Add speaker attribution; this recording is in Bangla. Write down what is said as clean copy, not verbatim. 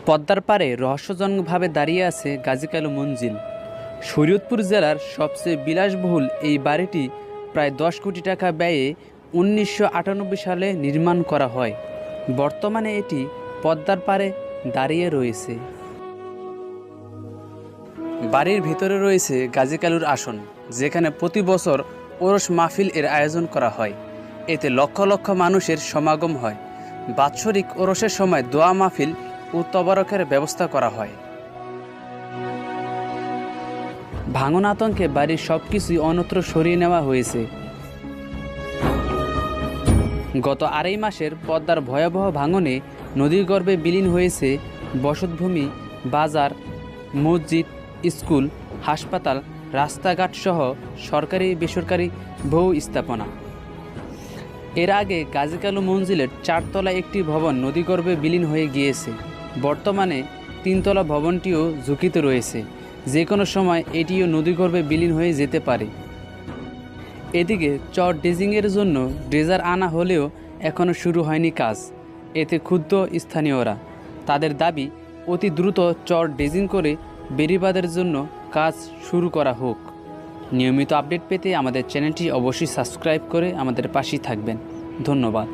Speaker 1: পদ্মার পাড়ে রহস্যজনকভাবে দাঁড়িয়ে আছে গাজী কালু মঞ্জিল। শরীয়তপুর জেলার সবচেয়ে বিলাসবহুল এই বাড়িটি প্রায় 10 কোটি টাকা ব্যয়ে 1998 সালে নির্মাণ করা হয়। বর্তমানে এটি পদ্মার পাড়ে দাঁড়িয়ে রয়েছে। বাড়ির ভিতরে রয়েছে গাজী কালুর আসন, যেখানে প্রতি বছর ওরস মাহফিল এর আয়োজন করা হয়। এতে লক্ষ লক্ষ মানুষের সমাগম হয়। বাৎসরিক ওরসের সময় দোয়া মাহফিল ও তবারকের ব্যবস্থা করা হয়। ভাঙন আতঙ্কে বাড়ির সবকিছুই অন্যত্র সরিয়ে নেওয়া হয়েছে। গত 2.5 মাসের পদ্মার ভয়াবহ ভাঙনে নদীর গর্ভে বিলীন হয়েছে বসতভূমি, বাজার, মসজিদ, স্কুল, হাসপাতাল, রাস্তাঘাট সহ সরকারি বেসরকারি বহু স্থাপনা। এর আগে গাজী কালু মঞ্জিলের 4 তলা একটি ভবন নদীগর্ভে বিলীন হয়ে গিয়েছে। বর্তমানে 3 তলা ভবনটিও ঝুঁকিতে রয়েছে, যে কোনো সময় এটিও নদীগর্ভে বিলীন হয়ে যেতে পারে। এদিকে চর ড্রেজিংয়ের জন্য ড্রেজার আনা হলেও এখনও শুরু হয়নি কাজ। এতে ক্ষুব্ধ স্থানীয়রা। তাদের দাবি, অতি দ্রুত চর ড্রেজিং করে বেড়িবাঁধের জন্য কাজ শুরু করা হোক। নিয়মিত আপডেট পেতে আমাদের চ্যানেলটি অবশ্যই সাবস্ক্রাইব করে আমাদের পাশেই থাকবেন। ধন্যবাদ।